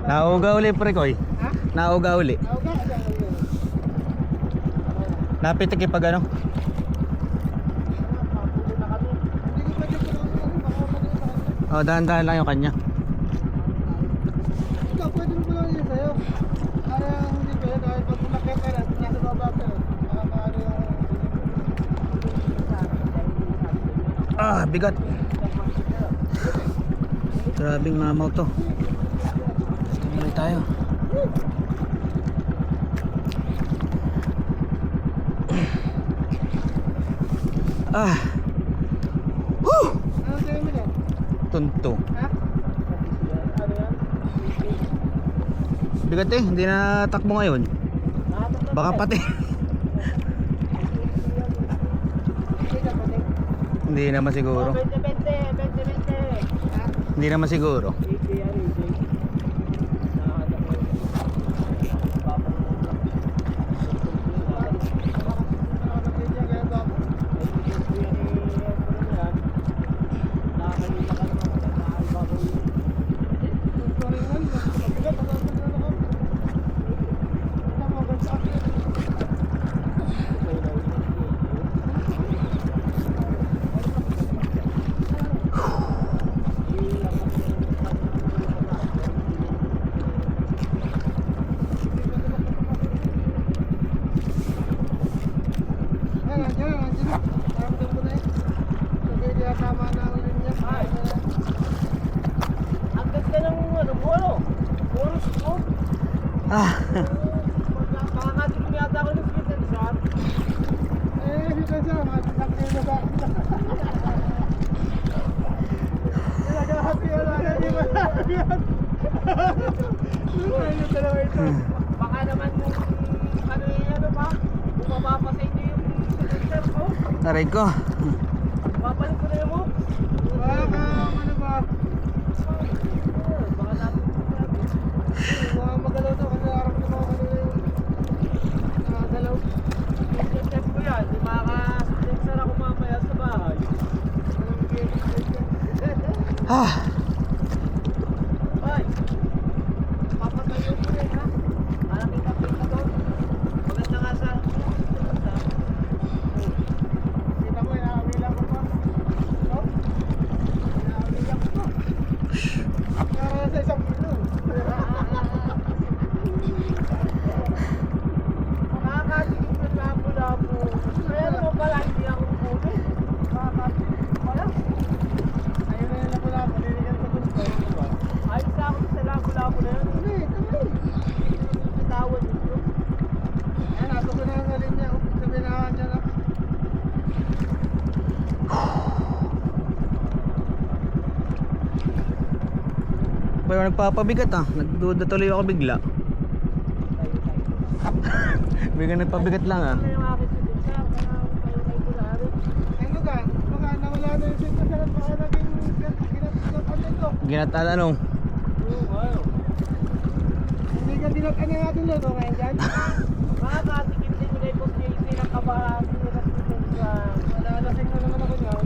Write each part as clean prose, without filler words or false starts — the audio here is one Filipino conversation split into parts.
Nauga uli pre koy. Ha? Nauga uli. Napitik pag ano. Oh, dahan-dahan lang yung kanya. Ikaw, pwede mo lang yun sa'yo. Para hindi ba yun, kahit pag umakit ka na, nasa baba ka, makakaano yung... Ah, bigat. Grabing mamaw to. Balik tayo. Ah. Woo! Ano sa'yo mo yan? Tunto. Ha? Ano yan? Bigat eh, hindi na takbo ngayon. Baka pati. Hindi naman siguro. 20-20. Hindi naman siguro. Ah. Baka naman ano yan ba? Bumaba pa sa inyo yung sensor ko. Aray ko. Babalik ko na yung mo. Baka ano ba? Baka natin mga magalaw to kasi arap ko mga galaw. Yung ko yan, di makaka-sensor ako mamaya sa bahay. Ah. Ay! Papatayo ko rin ha? Para kita doon. Maganda nga sa... Kita mo, inaawilan ko pa. No? Inaawilan ko pa. Kaya sa isang kilo. Nakakatigil ng labo-labo. Kaya naman pala hindi ako puno. Nakakatigil pala. Ayun na yung labo-labo. Niligan ko doon. Ayos na ako sa labo-labo na yun. Hindi, tamay. Tawad dito. Ayan, ato ko na ang linya. Sabihin na niya na. Pero nagpapabigat ah. Nagduda tuloy ako bigla. Bigla nagpabigat lang ah. Ano yung aking sinisya? Kaya ko na rin. Ano ka? Baka nawala na yung sinisya. Baka naging ginat-ginat ito. Ginatan ano? Oo, hindi ka dinatan na natin lalo ngayon dyan. Makakatikip din nila yung JC ng kabahan. Malalasing na naman ako niyan.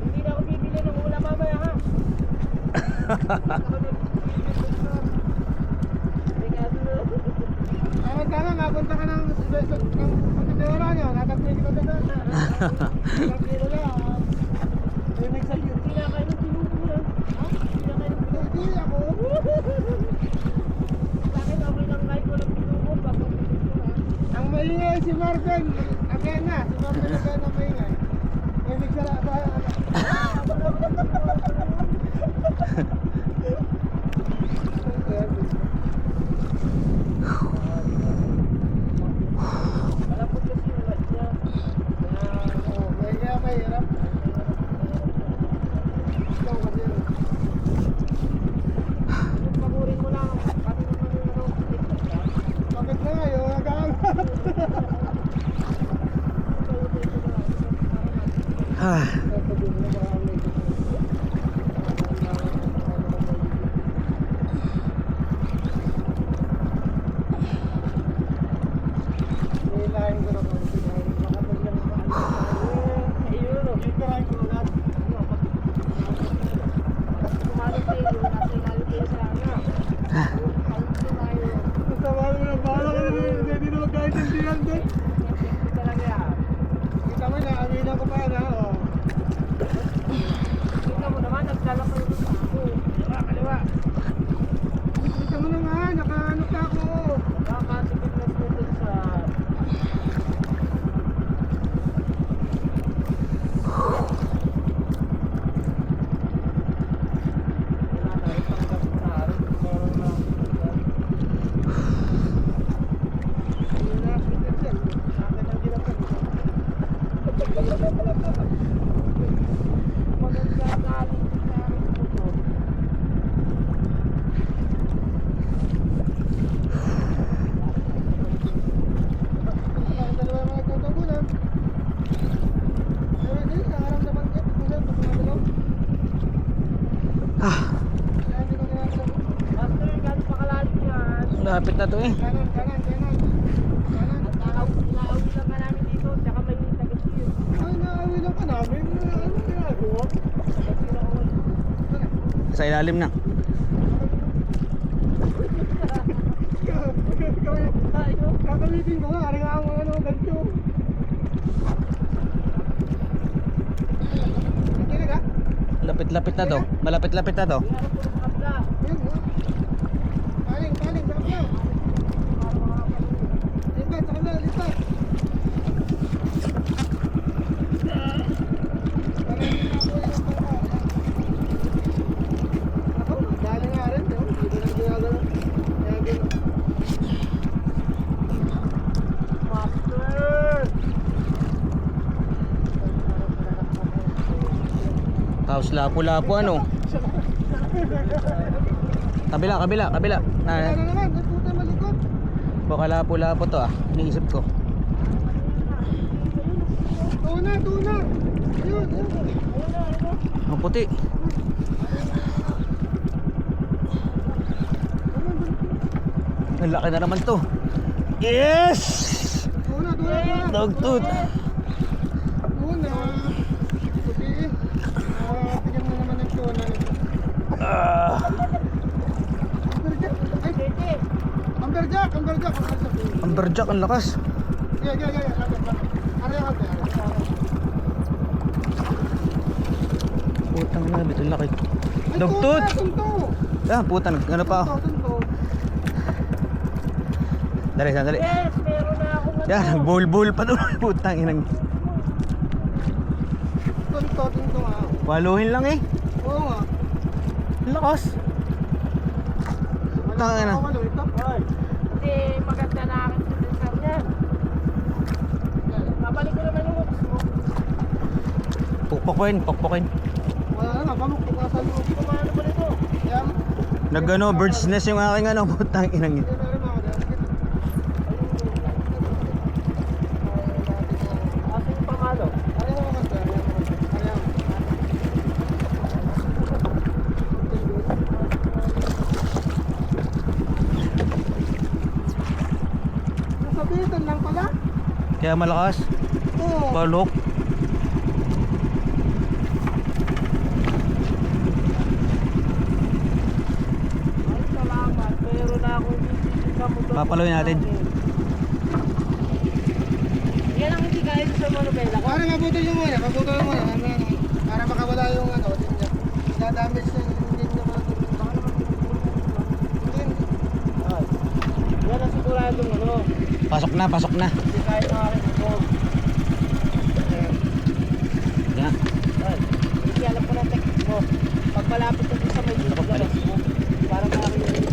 Hindi na ako bibili ng ulam mamaya ha. Tama, napunta ka ng pagkatira nyo. Natagpili ko doon. Natagpili na. Rinig sa iyo. Hindi na kayo ng pinupulan. Ha? Hindi na kayo ng pinupulan. Hindi ako. Sa akin, okay lang kayo ko ng pinupulan. Ang maingay si Marvin. Again na. Si Marvin again ang maingay. Rinig sa lahat. Malapot kasi yung light niya. Kaya mahirap. Ikaw kasi yun. Pagurin mo lang. Kami naman yung ano. Bakit na nga yun? Nag-aalat. Ah. Nilahin ko lang doon. Kita lang yan. Kita mo na, aminan ko pa yan ha. Kita mo naman, nagdala ko yung ako. Kaliwa. Kita mo naman, nakaano ka ako. Nakasikip na po dun sa... Lapit na to eh. Kanan. Inaawi lang ka namin dito, tsaka may taga-siyo. Ay, inaawi lang ka namin? Ano ginagawa? Sa ilalim na. Kakalitin ko nga, ari nga ang ano, ganito. Nakinig ka? Lapit-lapit na to. Malapit-lapit na to. Ayun, paling, dapat. Lipat, sa kabila, lipat. Ako, dali nga rin. Hindi ko na ginagano. Kaya gano'n. Master! Tapos lapo-lapo ano. Kabila. Kaya Ah, na naman, may puta malikot. baka lapo-lapo to ah. Iniisip ko. Tuna! Ayun. Ang puti. Ang laki na naman to. Yes! Tuna. Dogtooth. Tuna. Puti. Tignan mo naman ng tuna. Ah, Amberjack. amberjack ang lakas. Gaya. Putang na, bito laki. Dogtooth. Ah, putang, ano pa ako? Dali. Yes, meron na akong Yan, bull pa doon. Putang inang. tunto nga. Waluhin lang eh. Oo nga. Ang lakas. Tanga na. Hindi maganda na akin sa sensor niyan. Babalik ko naman yung hooks mo. Pukpukin. Wala na, pamukpukasan mo. Kumano ba nito? Yan. Nag-ano, bird's nest yung aking ano. Putang inang. Hindi meron ako dyan. Asa yung pamalo? Ayaw mo kasi. Ayaw. Nasabitan lang pala. Kaya malakas. Oo. Balok. Ay, salamat. Meron na akong bibigyan mo doon. Papaloy natin. Yan ang hindi kaya sa manubela ko. Para mabutol yung muna. Para makawala yung ano. Dadamage na hindi niya matulog. Baka naman hindi. Yan ang siguradong ano. Pasok na. Hindi kaya na akin ito. Yan. Hindi alam ko na technique mo. Pag malapit na sa may dito, labas mo. Para makakita yung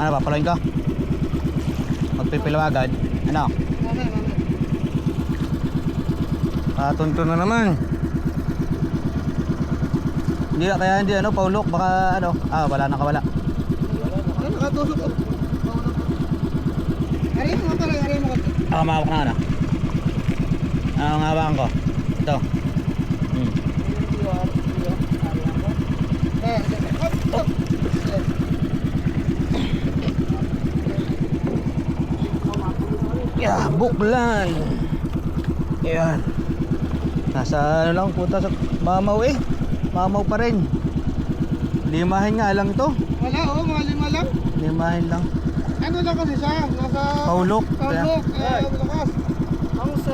Ano, papaloyin ko? Magpipilawagan. Ano? Tunto na naman. Hindi ano, paulok. Baka ano. Wala. Ano, nakatusok ko. Aray mo pala, aray mo. Mawak na ano. Ano ang hawakan ko? Ito. Yeah, buklan. Ayan. Nasa ano lang, puta sa mamaw eh. Mamaw pa rin. Limahin nga lang ito. Wala oh, mga 5 lang. Limahin lang. Ano lang kasi siya, nasa Paulok. Paulok, kaya malakas. Ang